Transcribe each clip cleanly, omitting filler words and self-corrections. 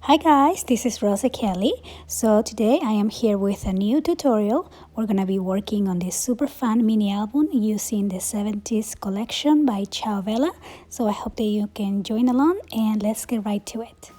Hi guys, this is Rosa Kelly. So today I am here with a new tutorial. We're gonna be working on this super fun mini album using the 70s collection by Ciao Vela. So I hope that you can join along and let's get right to it.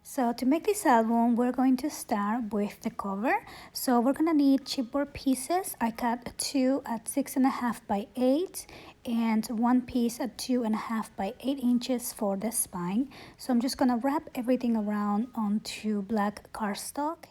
So to make this album, we're going to start with the cover. So we're gonna need chipboard pieces. I cut 2 at 6.5 by 8 and one piece at 2.5 by 8 inches for the spine. So I'm just gonna wrap everything around onto black cardstock.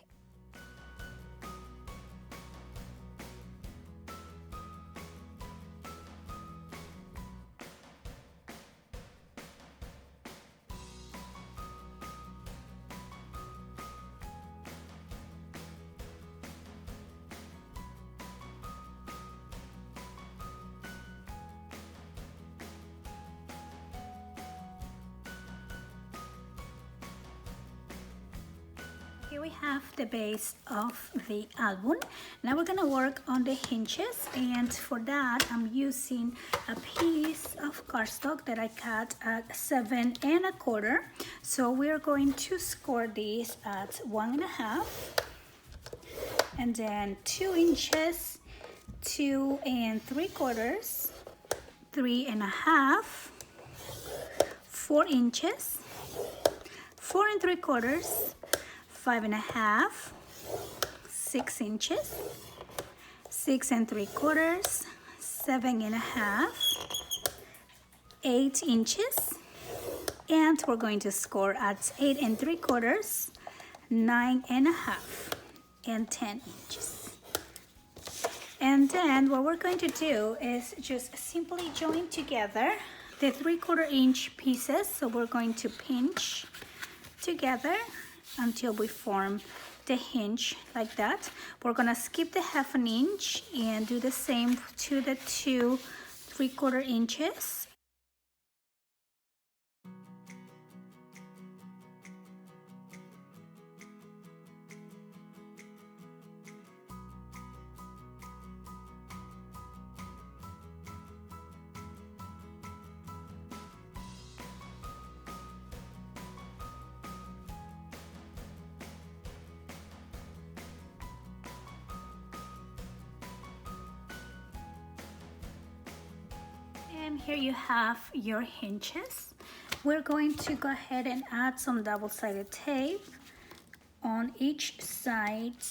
Here we have the base of the album. Now we're gonna work on the hinges, and for that I'm using a piece of cardstock that I cut at 7.25. So we're going to score this at 1.5, and then 2 inches, 2.75, 3.5, 4 inches, 4.75, 5.5, 6 inches, 6.75, 7.5, 8 inches, and we're going to score at 8.75, 9.5, and 10 inches. And then what we're going to do is just simply join together the 3/4 inch pieces. So we're going to pinch together until we form the hinge like that. We're gonna skip the 1/2 inch and do the same to the 2 3/4 inches. And here you have your hinges. We're going to go ahead and add some double-sided tape on each side.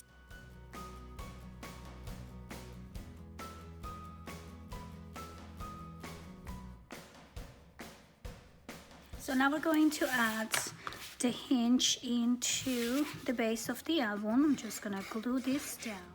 So now we're going to add the hinge into the base of the album. I'm just gonna glue this down.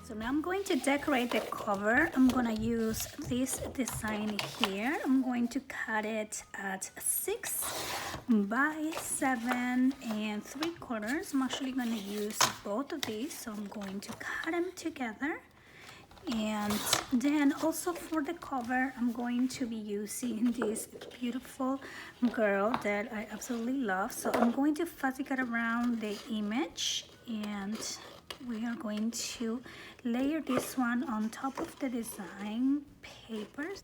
So now I'm going to decorate the cover. I'm gonna use this design here. I'm going to cut it at 6 by 7.75. I'm actually gonna use both of these, so I'm going to cut them together. And then also for the cover, I'm going to be using this beautiful girl that I absolutely love. So I'm going to fuzzy cut around the image, and we are going to layer this one on top of the design papers.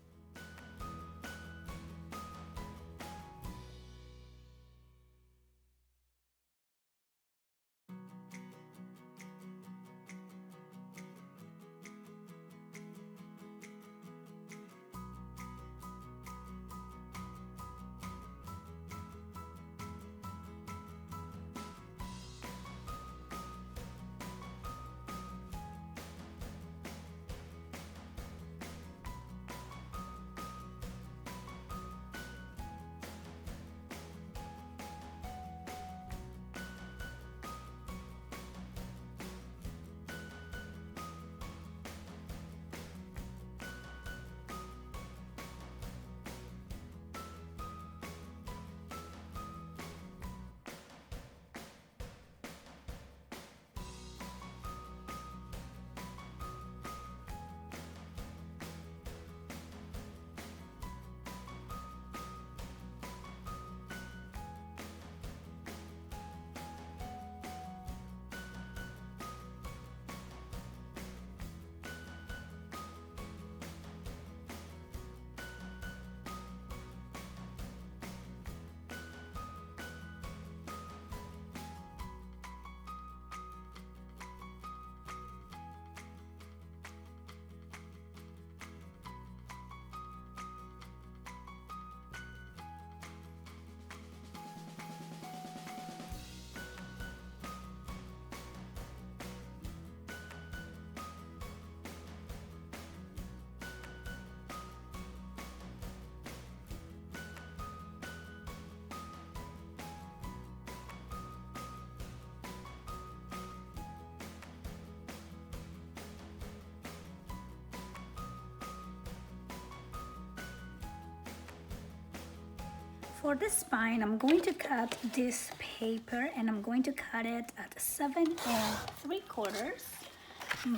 For the spine, I'm going to cut this paper and I'm going to cut it at 7 3/4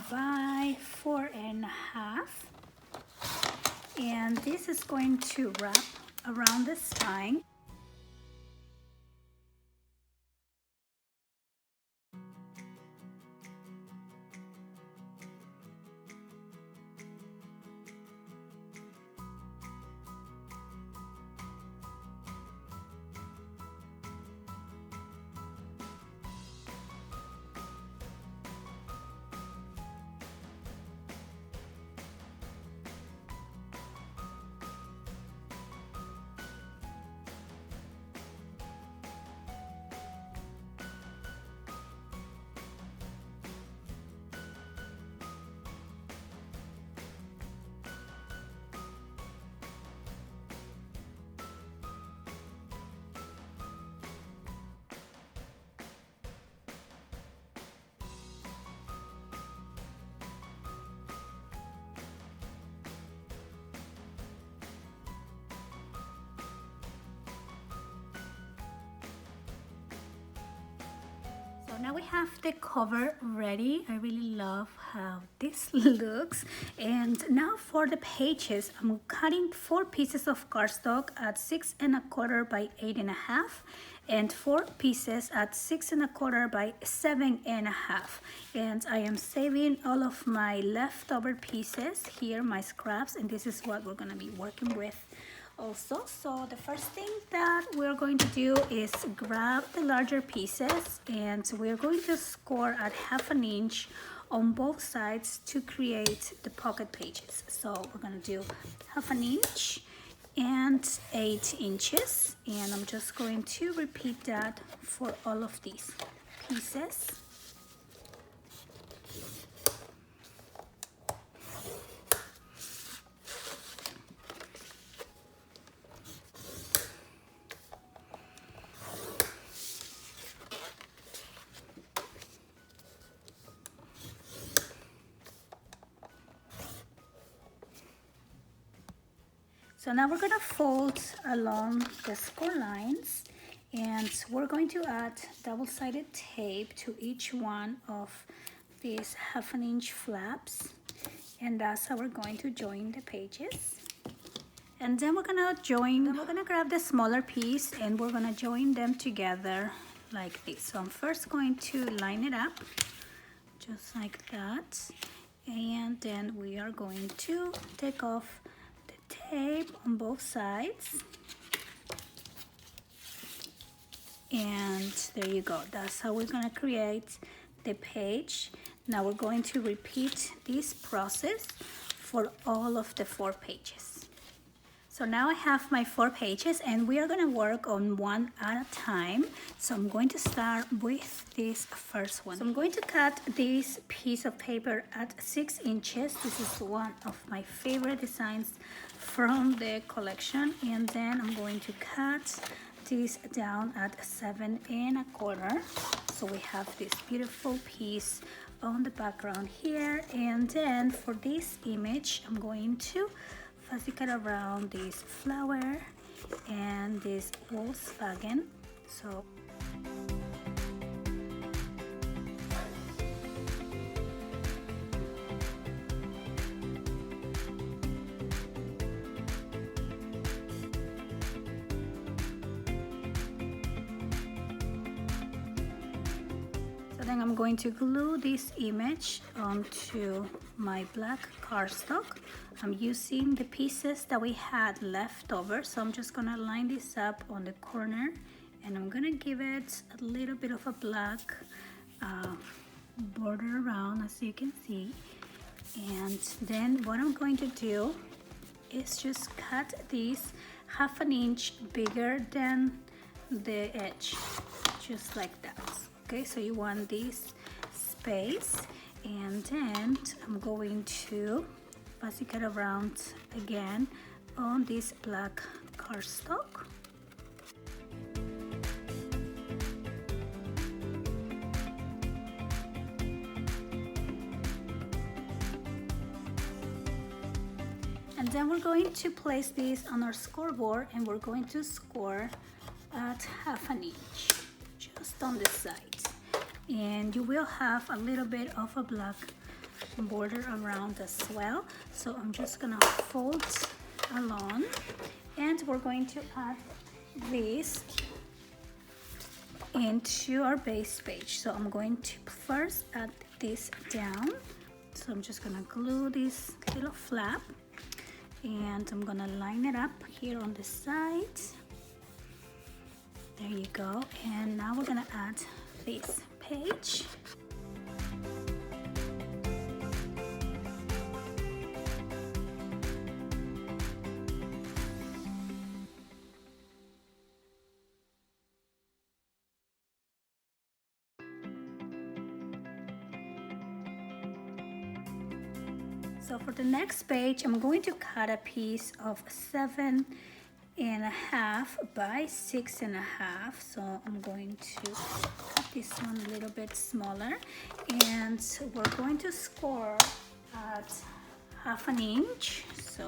by 4 1/2. And this is going to wrap around the spine. Now we have the cover ready. I really love how this looks. And now for the pages, I'm cutting 4 pieces of cardstock at 6 1/4 by 8 1/2 and 4 pieces at 6 1/4 by 7 1/2. And I am saving all of my leftover pieces here, my scraps, and this is what we're gonna be working with also. So the first thing that we're going to do is grab the larger pieces and we're going to score at 1/2 inch on both sides to create the pocket pages. So we're going to do 1/2 inch and 8 inches, and I'm just going to repeat that for all of these pieces. So now we're going to fold along the score lines and we're going to add double-sided tape to each one of these 1/2 inch flaps, and that's how we're going to join the pages. And then we're gonna grab the smaller piece and we're gonna join them together like this. So I'm first going to line it up just like that, and then we are going to take off tape on both sides, and there you go. That's how we're going to create the page. Now we're going to repeat this process for all of the 4 pages. So now I have my 4 pages and we are going to work on one at a time. So I'm going to start with this first one. So I'm going to cut this piece of paper at 6 inches. This is one of my favorite designs from the collection, and then I'm going to cut this down at 7 1/4. So we have this beautiful piece on the background here, and then for this image I'm going to fussy cut around this flower and this Volkswagen. So then I'm going to glue this image onto my black cardstock. I'm using the pieces that we had left over, so I'm just gonna line this up on the corner and I'm gonna give it a little bit of a black border around, as you can see. And then what I'm going to do is just cut these 1/2 inch bigger than the edge, just like that. Okay, so you want this space, and then I'm going to fussy cut around again on this black cardstock. And And then we're going to place this on our scoreboard, and we're going to score at 1/2 inch, just on the side. And you will have a little bit of a black border around as well. So I'm just gonna fold along, and we're going to add this into our base page. So I'm going to first add this down. So I'm just gonna glue this little flap, and I'm gonna line it up here on the side. There you go. And now we're gonna add this page. So for the next page, I'm going to cut a piece of 7.5 by 6.5. So I'm going to cut this one a little bit smaller, and we're going to score at 1/2 inch. So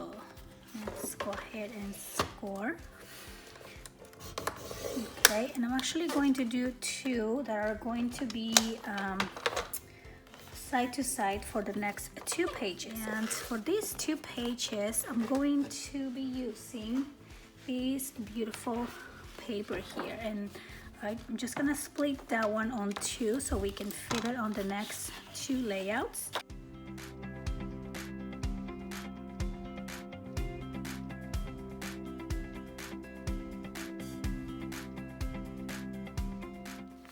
let's go ahead and score. Okay, and I'm actually going to do 2 that are going to be side to side for the next 2 pages. And for these 2 pages, I'm going to be using this beautiful paper here, and I'm just gonna split that one on 2 so we can fit it on the next 2 layouts.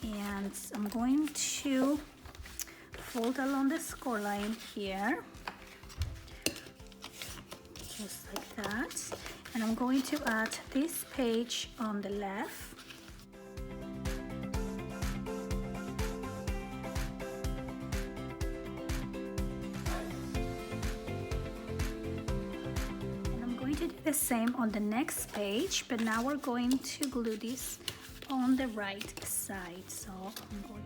And I'm going to fold along the score line here, just like that. And I'm going to add this page on the left. And I'm going to do the same on the next page, but now we're going to glue this on the right side. So I'm going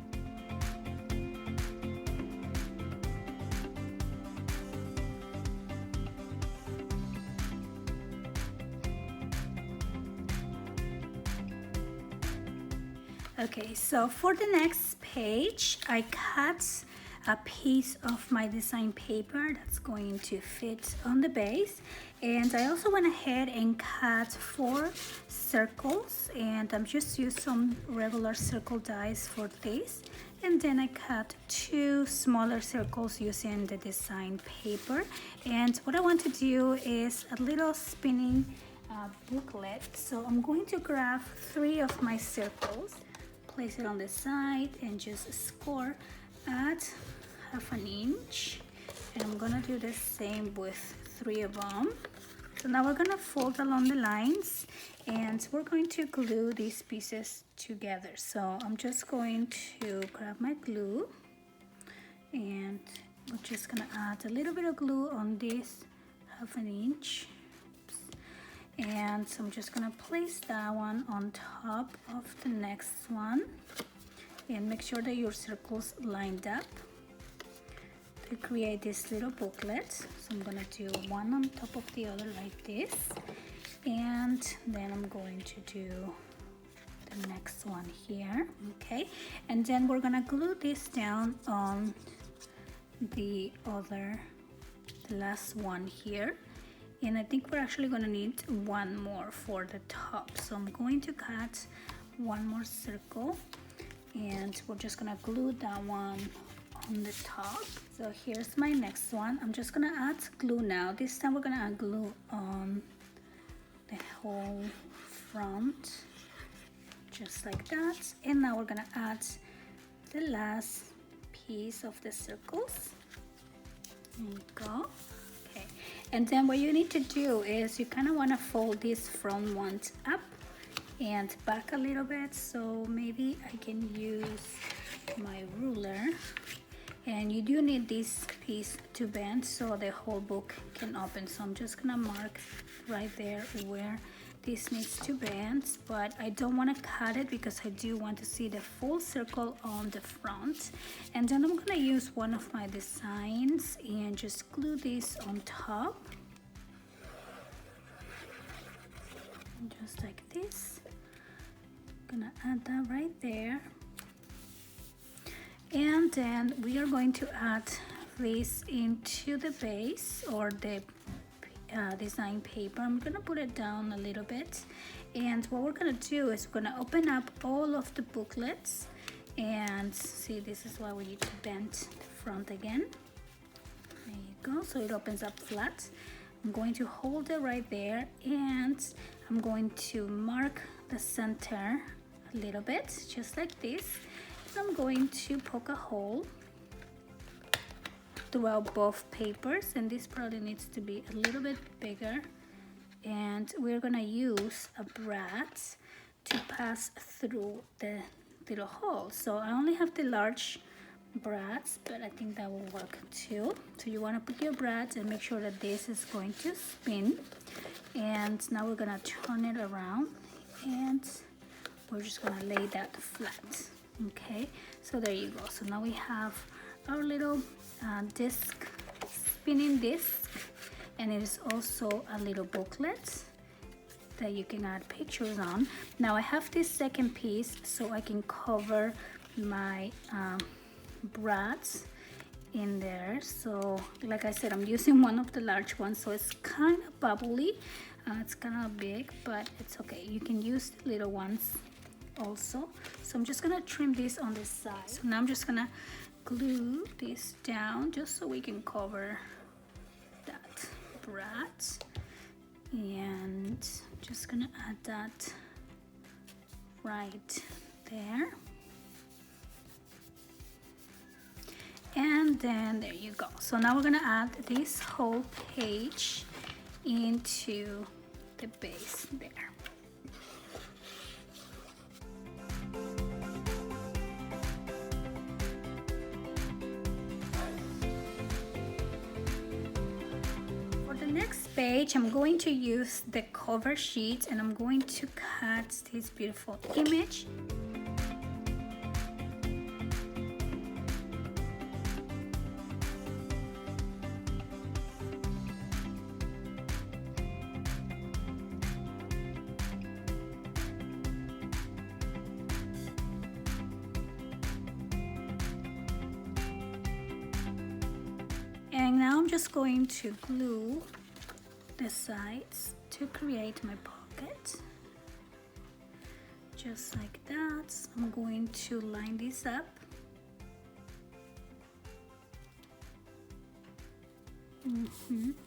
Okay, so for the next page, I cut a piece of my design paper that's going to fit on the base, and I also went ahead and cut 4 circles, and I'm just used some regular circle dies for this, and then I cut 2 smaller circles using the design paper. And what I want to do is a little spinning booklet. So I'm going to grab 3 of my circles, place it on the side, and just score at 1/2 inch. And I'm gonna do the same with 3 of them. So now we're gonna fold along the lines, and we're going to glue these pieces together. So I'm just going to grab my glue, and we're just gonna add a little bit of glue on this 1/2 inch. And so I'm just gonna place that one on top of the next one, and make sure that your circles lined up to create this little booklet. So I'm gonna do one on top of the other like this, and then I'm going to do the next one here. Okay, and then we're gonna glue this down on the last one here. And I think we're actually going to need 1 more for the top. So I'm going to cut 1 more circle, and we're just going to glue that one on the top. So here's my next one. I'm just going to add glue now. This time we're going to add glue on the whole front, just like that. And now we're going to add the last piece of the circles. There you go. Okay, and then what you need to do is you kind of want to fold these front ones up and back a little bit. So maybe I can use my ruler, and you do need this piece to bend so the whole book can open. So I'm just gonna mark right there where this needs to bend, but I don't want to cut it because I do want to see the full circle on the front. And then I'm gonna use one of my designs and just glue this on top. just like this. Gonna add that right there, and then we are going to add this into the base or the design paper. I'm gonna put it down a little bit, and what we're gonna do is we're gonna open up all of the booklets, and see, this is why we need to bend the front again. There you go, so it opens up flat. I'm going to hold it right there, and I'm going to mark the center a little bit, just like this. And I'm going to poke a hole throughout both papers, and this probably needs to be a little bit bigger. And we're gonna use a brad to pass through the little hole. So I only have the large brads, but I think that will work too. So you want to put your brads and make sure that this is going to spin. And now we're gonna turn it around, and we're just gonna lay that flat. Okay, so there you go. So now we have our little disc, spinning disc, and it is also a little booklet that you can add pictures on. Now I have this second piece so I can cover my brads in there. So like I said, I'm using one of the large ones, so it's kind of bubbly. It's kind of big, but it's okay. You can use the little ones also. So I'm just gonna trim this on the side. So now I'm just gonna glue this down just so we can cover that brad, and just gonna add that right there. And then there you go. So now we're gonna add this whole page into the base there. For the next page, I'm going to use the cover sheet, and I'm going to cut this beautiful image. And now I'm just going to glue the sides to create my pocket, just like that. I'm going to line this up.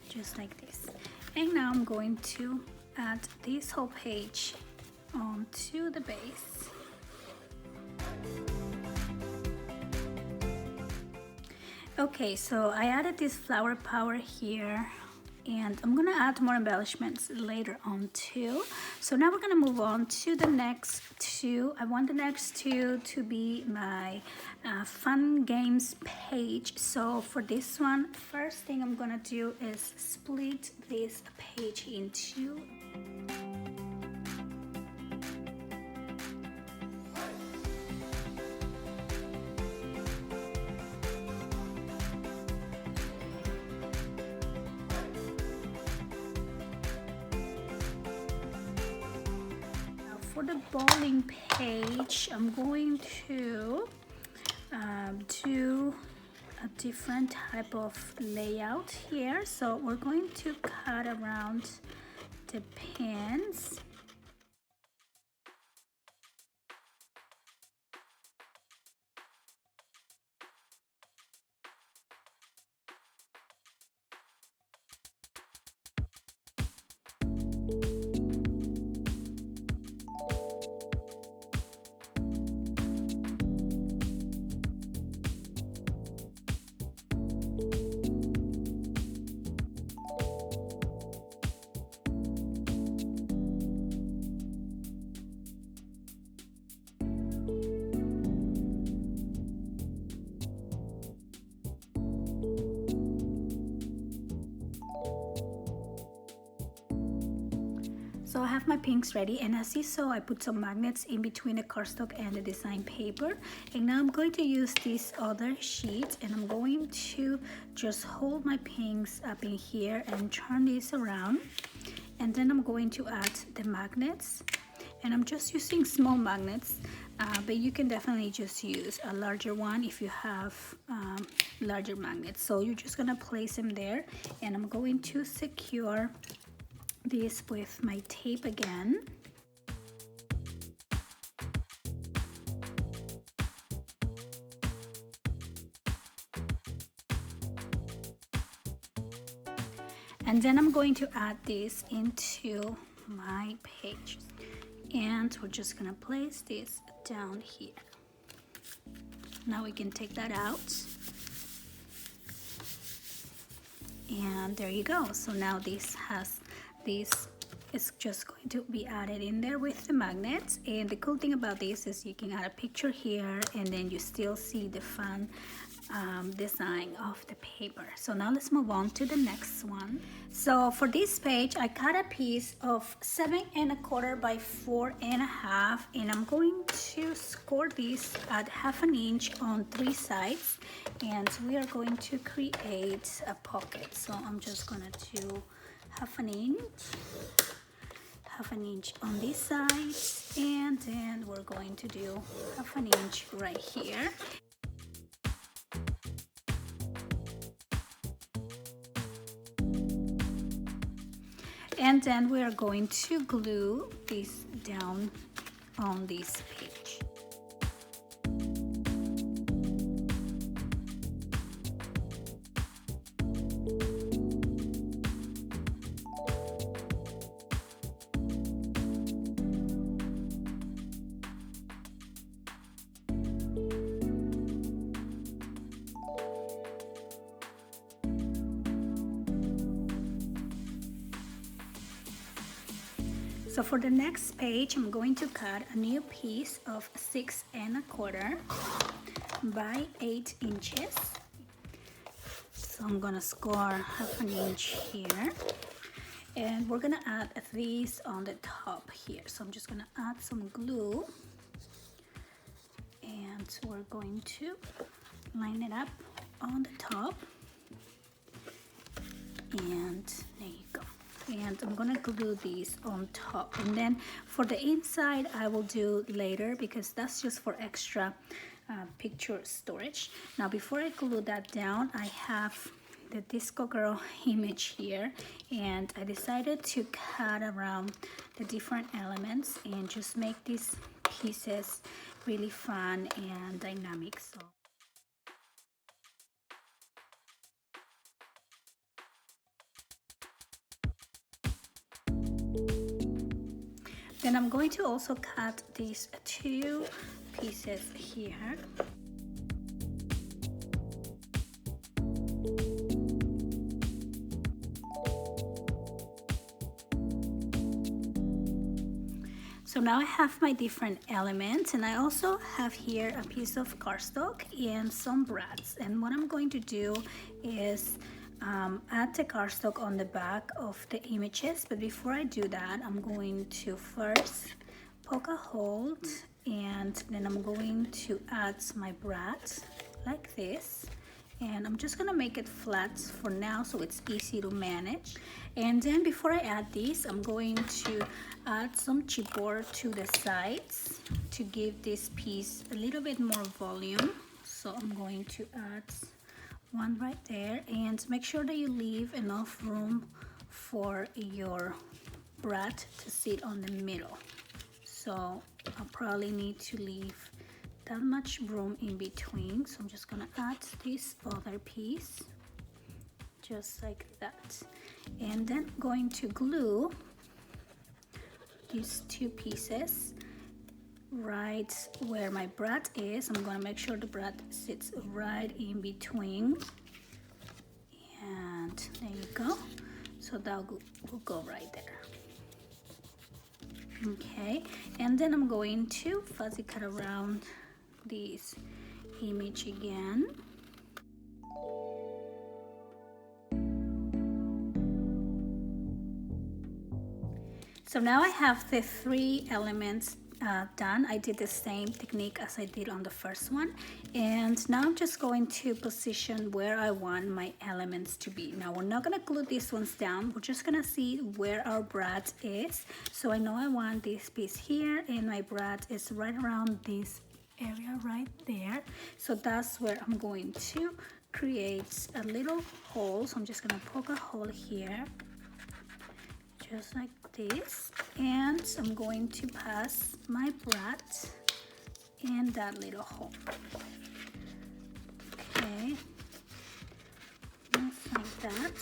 Just like this. And now I'm going to add this whole page onto the base. Okay, so I added this flower power here, and I'm gonna add more embellishments later on too. So now we're gonna move on to the next two. I want the next two to be my fun games page. So for this one, first thing I'm gonna do is split this page in two. For the bowling page, I'm going to do a different type of layout here. So we're going to cut around the pins. So I have my pinks ready, and as you saw, I put some magnets in between the cardstock and the design paper. And now I'm going to use this other sheet, and I'm going to just hold my pinks up in here and turn this around. And then I'm going to add the magnets, and I'm just using small magnets, but you can definitely just use a larger one if you have larger magnets. So you're just gonna place them there, and I'm going to secure this with my tape again. And then I'm going to add this into my page, and we're just gonna place this down here. Now we can take that out, and there you go. So now this is just going to be added in there with the magnets. And the cool thing about this is you can add a picture here, and then you still see the fun design of the paper. So now let's move on to the next one. So for this page, I cut a piece of 7 1/4 by 4 1/2, and I'm going to score this at 1/2 inch on 3 sides, and we are going to create a pocket. So I'm just gonna do 1/2 inch, 1/2 inch on this side, and then we're going to do 1/2 inch right here. And then we are going to glue this down on this page. So for the next page, I'm going to cut a new piece of 6 1/4 by 8 inches. So I'm gonna score 1/2 inch here, and we're gonna add these on the top here. So I'm just gonna add some glue, and we're going to line it up on the top, and there you go. And I'm gonna glue these on top, and then for the inside I will do later because that's just for extra picture storage. Now before I glue that down, I have the Disco Girl image here, and I decided to cut around the different elements and just make these pieces really fun and dynamic. So then I'm going to also cut these 2 pieces here. So now I have my different elements, and I also have here a piece of cardstock and some brads. And what I'm going to do is add the cardstock on the back of the images, but before I do that, I'm going to first poke a hole, and then I'm going to add my brads like this, and I'm just gonna make it flat for now so it's easy to manage. And then before I add these, I'm going to add some chipboard to the sides to give this piece a little bit more volume. So I'm going to add one right there, and make sure that you leave enough room for your brad to sit on the middle. So I'll probably need to leave that much room in between. So I'm just gonna add this other piece just like that, and then I'm going to glue these 2 pieces right where my brad is. I'm gonna make sure the brad sits right in between, and there you go. So that will go right there. Okay, and then I'm going to fuzzy cut around this image again. So now I have the 3 elements done. I did the same technique as I did on the first one, and now I'm just going to position where I want my elements to be. Now we're not going to glue these ones down, we're just going to see where our brad is. So I know I want this piece here, and my brad is right around this area right there, so that's where I'm going to create a little hole. So I'm just going to poke a hole here just like this, and I'm going to pass my brad in that little hole. Okay, just like that.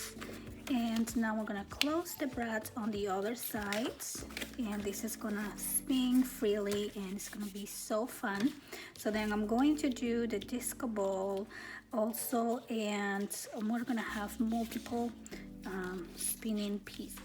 And now we're gonna close the brad on the other side, and this is gonna spin freely, and it's gonna be so fun. So then I'm going to do the disco ball also, and we're gonna have multiple spinning pieces.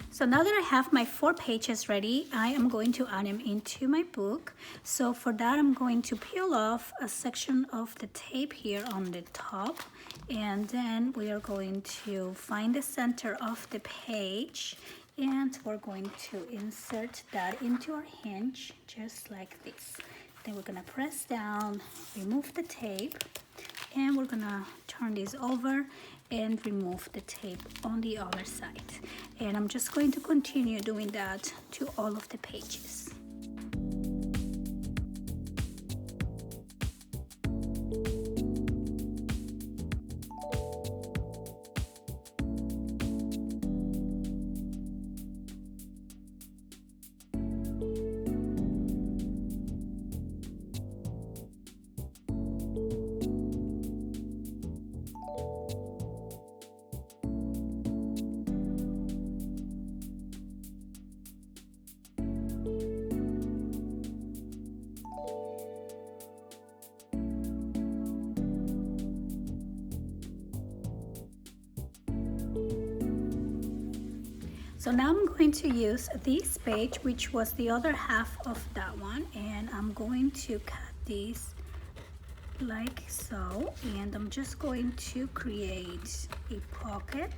So now that I have my 4 pages ready, I am going to add them into my book. So for that, I'm going to peel off a section of the tape here on the top, and then we are going to find the center of the page, and we're going to insert that into our hinge just like this. Then we're gonna press down, remove the tape, and we're gonna turn this over and remove the tape on the other side. And I'm just going to continue doing that to all of the pages. So now I'm going to use this page, which was the other half of that one, and I'm going to cut this like so, and I'm just going to create a pocket.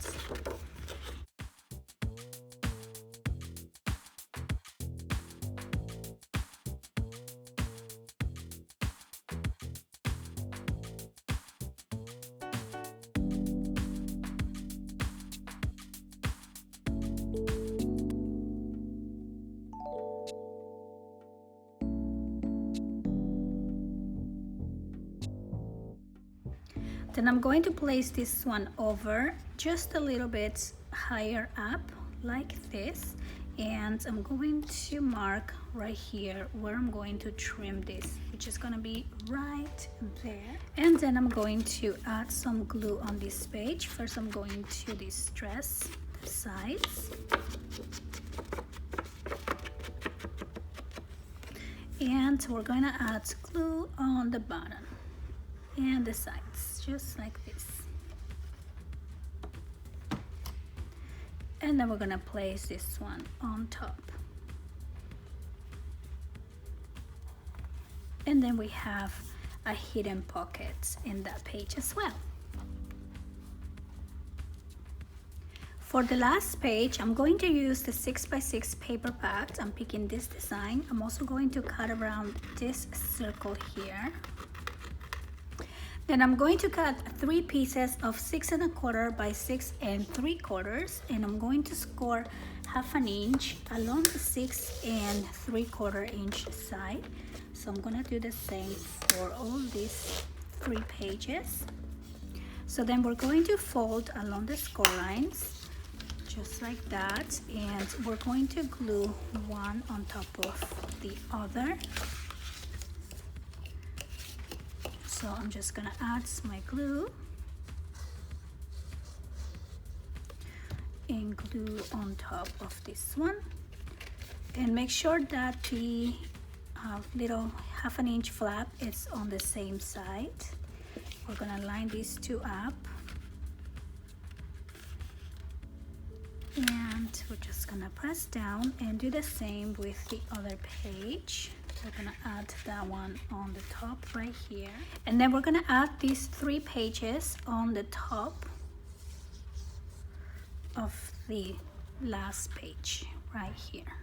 Then I'm going to place this one over just a little bit higher up like this, and I'm going to mark right here where I'm going to trim this, which is going to be right there. And then I'm going to add some glue on this page. First I'm going to distress the sides, and we're going to add glue on the bottom and the sides just like this. And then we're gonna place this one on top. And then we have a hidden pocket in that page as well. For the last page, I'm going to use the 6x6 paper pad. I'm picking this design. I'm also going to cut around this circle here. Then I'm going to cut 3 pieces of 6 1/4 by 6 3/4, and I'm going to score 1/2 inch along the 6 3/4 inch side. So I'm gonna do the same for all these 3 pages. So then we're going to fold along the score lines, just like that, and we're going to glue one on top of the other. So I'm just gonna add my glue, and glue on top of this one, and make sure that the little 1/2 inch flap is on the same side. We're gonna line these two up, and we're just gonna press down and do the same with the other page. We're gonna add that one on the top right here, and then we're gonna add these 3 pages on the top of the last page right here.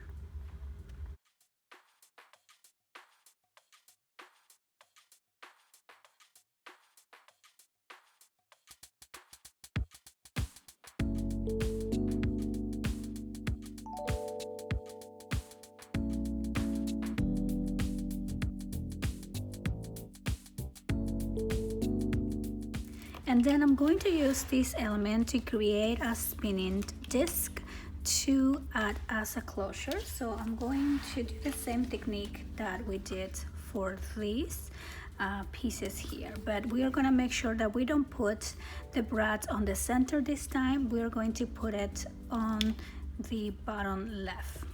And then I'm going to use this element to create a spinning disc to add as a closure. So I'm going to do the same technique that we did for these pieces here, but we are going to make sure that we don't put the brad on the center this time. We're going to put it on the bottom left.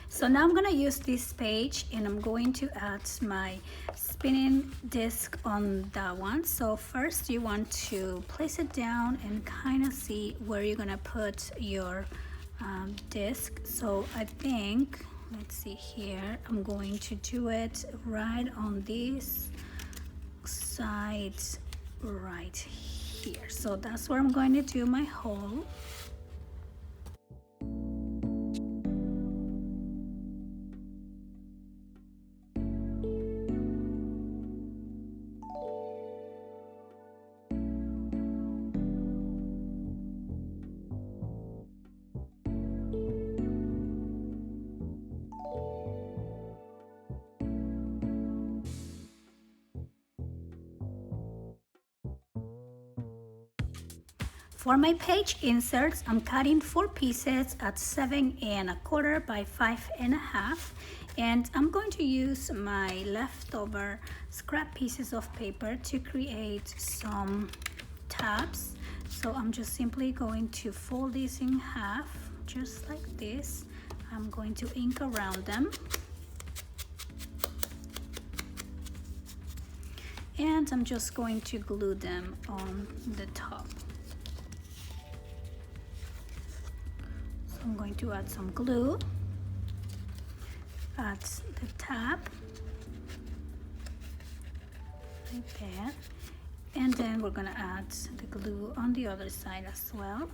So now I'm gonna use this page and I'm going to add my spinning disc on that one. So first you want to place it down and kind of see where you're gonna put your disc. So I think, let's see here, I'm going to do it right on this side right here. So that's where I'm going to do my hole. For my page inserts, I'm cutting 4 pieces at 7 1/4 by 5 1/2, and I'm going to use my leftover scrap pieces of paper to create some tabs. So I'm just simply going to fold these in half, just like this. I'm going to ink around them. And I'm just going to glue them on the top. I'm going to add some glue at the tab, like that, and then we're going to add the glue on the other side as well.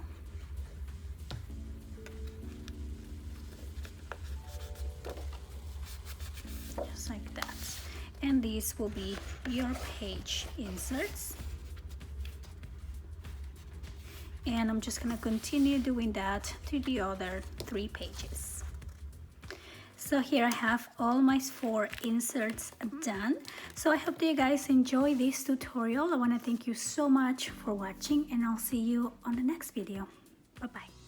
Just like that. And these will be your page inserts. And I'm just going to continue doing that to the other 3 pages. So here I have all my 4 inserts done. So I hope that you guys enjoy this tutorial. I want to thank you so much for watching, and I'll see you on the next video. Bye bye.